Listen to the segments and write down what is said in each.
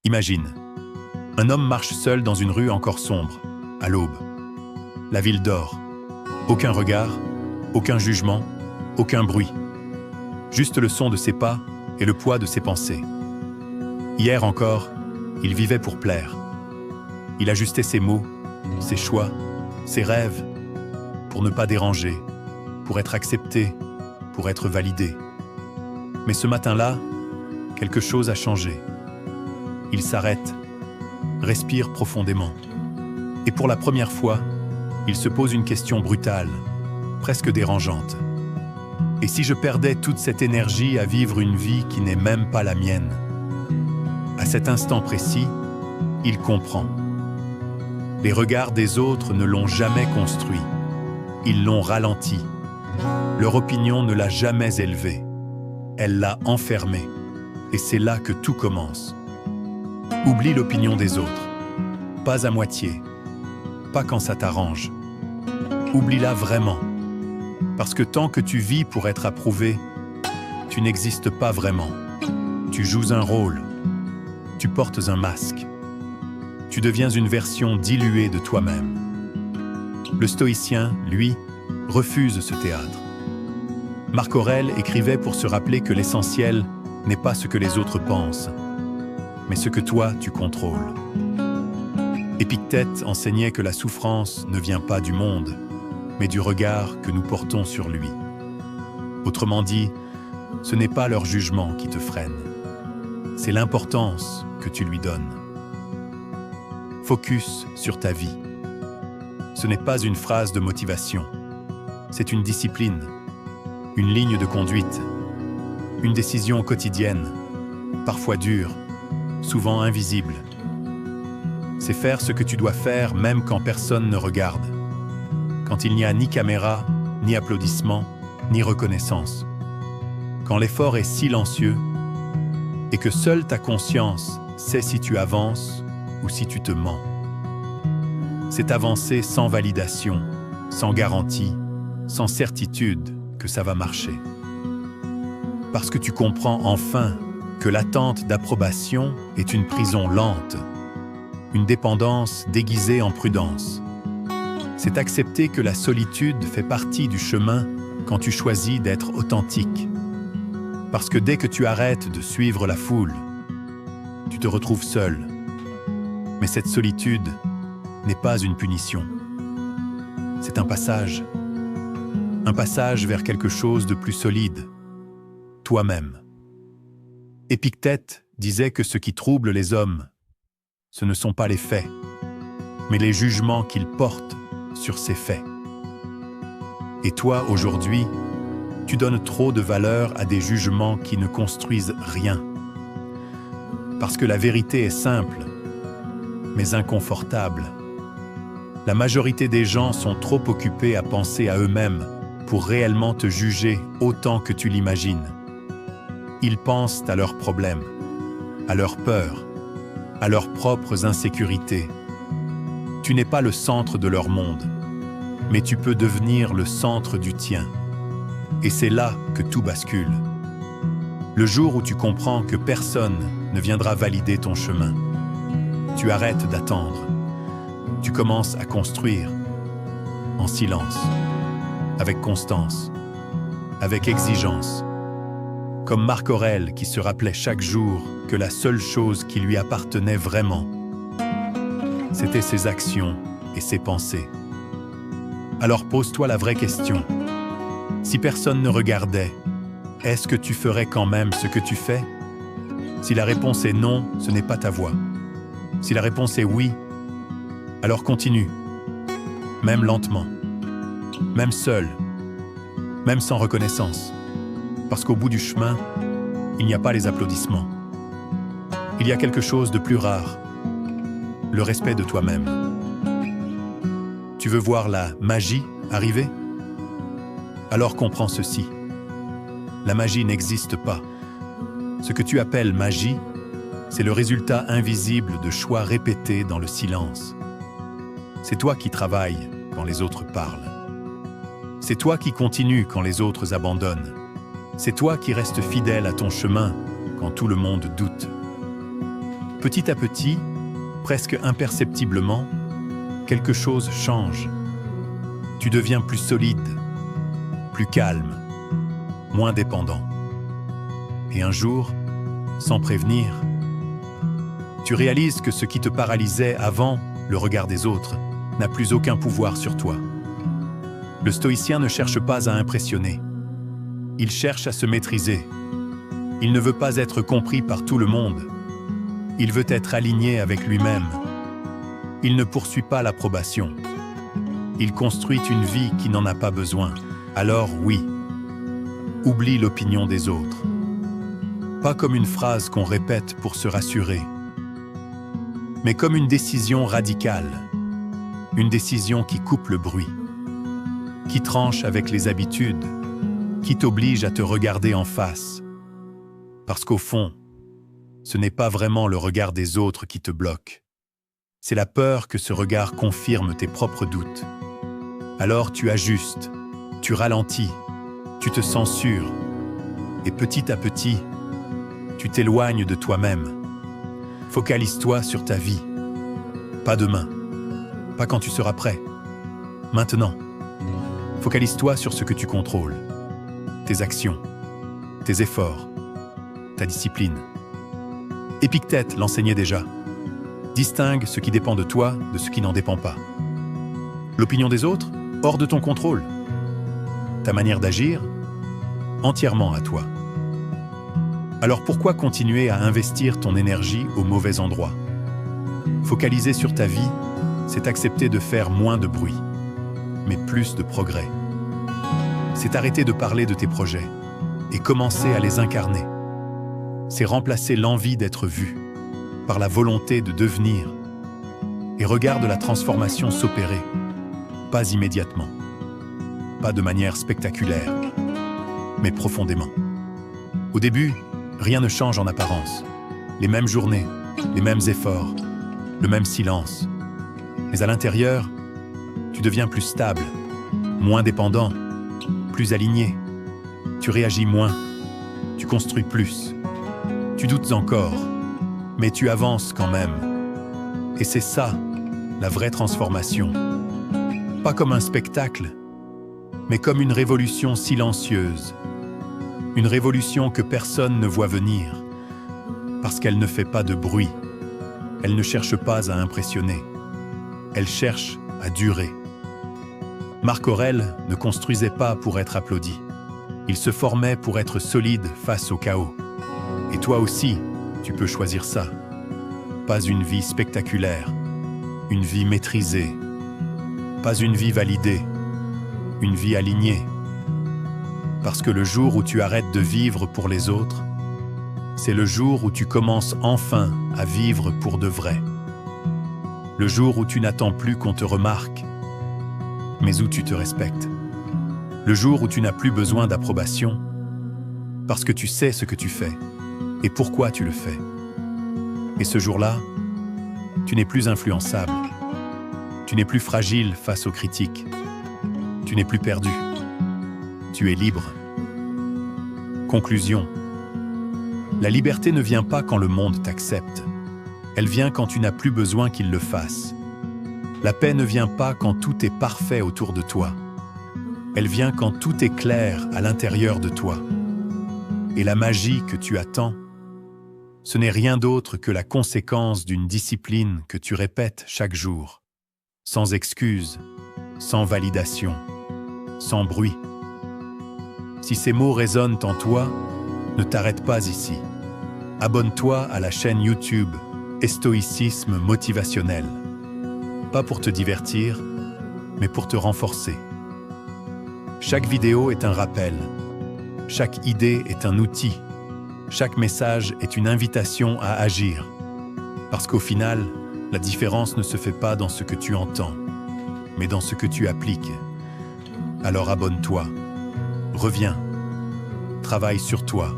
Imagine, un homme marche seul dans une rue encore sombre, à l'aube. La ville dort. Aucun regard, aucun jugement, aucun bruit. Juste le son de ses pas et le poids de ses pensées. Hier encore, il vivait pour plaire. Il ajustait ses mots, ses choix, ses rêves, pour ne pas déranger, pour être accepté, pour être validé. Mais ce matin-là, quelque chose a changé. Il s'arrête, respire profondément. Et pour la première fois, il se pose une question brutale, presque dérangeante. Et si je perdais toute cette énergie à vivre une vie qui n'est même pas la mienne? À cet instant précis, il comprend. Les regards des autres ne l'ont jamais construit. Ils l'ont ralenti. Leur opinion ne l'a jamais élevé. Elle l'a enfermé. Et c'est là que tout commence. Oublie l'opinion des autres. Pas à moitié. Pas quand ça t'arrange. Oublie-la vraiment. Parce que tant que tu vis pour être approuvé, tu n'existes pas vraiment. Tu joues un rôle. Tu portes un masque. Tu deviens une version diluée de toi-même. Le stoïcien, lui, refuse ce théâtre. Marc Aurèle écrivait pour se rappeler que l'essentiel n'est pas ce que les autres pensent, mais ce que toi, tu contrôles. Épictète enseignait que la souffrance ne vient pas du monde, mais du regard que nous portons sur lui. Autrement dit, ce n'est pas leur jugement qui te freine, c'est l'importance que tu lui donnes. Focus sur ta vie. Ce n'est pas une phrase de motivation, c'est une discipline, une ligne de conduite, une décision quotidienne, parfois dure, souvent invisible. C'est faire ce que tu dois faire même quand personne ne regarde, quand il n'y a ni caméra, ni applaudissements, ni reconnaissance, quand l'effort est silencieux et que seule ta conscience sait si tu avances ou si tu te mens. C'est avancer sans validation, sans garantie, sans certitude que ça va marcher. Parce que tu comprends enfin que l'attente d'approbation est une prison lente, une dépendance déguisée en prudence. C'est accepter que la solitude fait partie du chemin quand tu choisis d'être authentique. Parce que dès que tu arrêtes de suivre la foule, tu te retrouves seul. Mais cette solitude n'est pas une punition. C'est un passage vers quelque chose de plus solide, toi-même. Épictète disait que ce qui trouble les hommes, ce ne sont pas les faits, mais les jugements qu'ils portent sur ces faits. Et toi, aujourd'hui, tu donnes trop de valeur à des jugements qui ne construisent rien. Parce que la vérité est simple, mais inconfortable. La majorité des gens sont trop occupés à penser à eux-mêmes pour réellement te juger autant que tu l'imagines. Ils pensent à leurs problèmes, à leurs peurs, à leurs propres insécurités. Tu n'es pas le centre de leur monde, mais tu peux devenir le centre du tien. Et c'est là que tout bascule. Le jour où tu comprends que personne ne viendra valider ton chemin, tu arrêtes d'attendre. Tu commences à construire, en silence, avec constance, avec exigence. Comme Marc Aurèle qui se rappelait chaque jour que la seule chose qui lui appartenait vraiment, c'était ses actions et ses pensées. Alors pose-toi la vraie question. Si personne ne regardait, est-ce que tu ferais quand même ce que tu fais? Si la réponse est non, ce n'est pas ta voie. Si la réponse est oui, alors continue, même lentement, même seul, même sans reconnaissance. Parce qu'au bout du chemin, il n'y a pas les applaudissements. Il y a quelque chose de plus rare, le respect de toi-même. Tu veux voir la magie arriver? Alors comprends ceci. La magie n'existe pas. Ce que tu appelles magie, c'est le résultat invisible de choix répétés dans le silence. C'est toi qui travailles quand les autres parlent. C'est toi qui continues quand les autres abandonnent. C'est toi qui restes fidèle à ton chemin quand tout le monde doute. petit à petit, presque imperceptiblement, quelque chose change. Tu deviens plus solide, plus calme, moins dépendant. Et un jour, sans prévenir, tu réalises que ce qui te paralysait avant, le regard des autres, n'a plus aucun pouvoir sur toi. Le stoïcien ne cherche pas à impressionner. Il cherche à se maîtriser. Il ne veut pas être compris par tout le monde. Il veut être aligné avec lui-même. Il ne poursuit pas l'approbation. Il construit une vie qui n'en a pas besoin. Alors oui, oublie l'opinion des autres. Pas comme une phrase qu'on répète pour se rassurer, mais comme une décision radicale, une décision qui coupe le bruit, qui tranche avec les habitudes, qui t'oblige à te regarder en face. Parce qu'au fond, ce n'est pas vraiment le regard des autres qui te bloque. C'est la peur que ce regard confirme tes propres doutes. Alors tu ajustes, tu ralentis, tu te censures, et petit à petit, tu t'éloignes de toi-même. Focalise-toi sur ta vie. Pas demain, pas quand tu seras prêt. Maintenant. Focalise-toi sur ce que tu contrôles. Tes actions, tes efforts, ta discipline. Épictète l'enseignait déjà. Distingue ce qui dépend de toi de ce qui n'en dépend pas. L'opinion des autres, hors de ton contrôle. Ta manière d'agir, entièrement à toi. Alors pourquoi continuer à investir ton énergie au mauvais endroit? Focaliser sur ta vie, c'est accepter de faire moins de bruit, mais plus de progrès. C'est arrêter de parler de tes projets et commencer à les incarner. C'est remplacer l'envie d'être vu par la volonté de devenir. Et regarde la transformation s'opérer, pas immédiatement, pas de manière spectaculaire, mais profondément. Au début, rien ne change en apparence. Les mêmes journées, les mêmes efforts, le même silence. Mais à l'intérieur, tu deviens plus stable, moins dépendant, plus aligné. Tu réagis moins, tu construis plus. Tu doutes encore, mais tu avances quand même. Et c'est ça, la vraie transformation. Pas comme un spectacle, mais comme une révolution silencieuse. Une révolution que personne ne voit venir, parce qu'elle ne fait pas de bruit. Elle ne cherche pas à impressionner. Elle cherche à durer. Marc Aurèle ne construisait pas pour être applaudi. Il se formait pour être solide face au chaos. Et toi aussi, tu peux choisir ça. Pas une vie spectaculaire, une vie maîtrisée. Pas une vie validée, une vie alignée. Parce que le jour où tu arrêtes de vivre pour les autres, c'est le jour où tu commences enfin à vivre pour de vrai. Le jour où tu n'attends plus qu'on te remarque, mais où tu te respectes. Le jour où tu n'as plus besoin d'approbation, parce que tu sais ce que tu fais et pourquoi tu le fais. Et ce jour-là, tu n'es plus influençable. Tu n'es plus fragile face aux critiques. Tu n'es plus perdu. Tu es libre. Conclusion. La liberté ne vient pas quand le monde t'accepte. Elle vient quand tu n'as plus besoin qu'il le fasse. La paix ne vient pas quand tout est parfait autour de toi. Elle vient quand tout est clair à l'intérieur de toi. Et la magie que tu attends, ce n'est rien d'autre que la conséquence d'une discipline que tu répètes chaque jour, sans excuse, sans validation, sans bruit. Si ces mots résonnent en toi, ne t'arrête pas ici. Abonne-toi à la chaîne YouTube Stoïcisme Motivationnel. Pas pour te divertir, mais pour te renforcer. Chaque vidéo est un rappel. Chaque idée est un outil. Chaque message est une invitation à agir. Parce qu'au final, la différence ne se fait pas dans ce que tu entends, mais dans ce que tu appliques. Alors abonne-toi. Reviens, travaille sur toi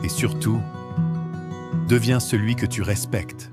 et surtout, deviens celui que tu respectes.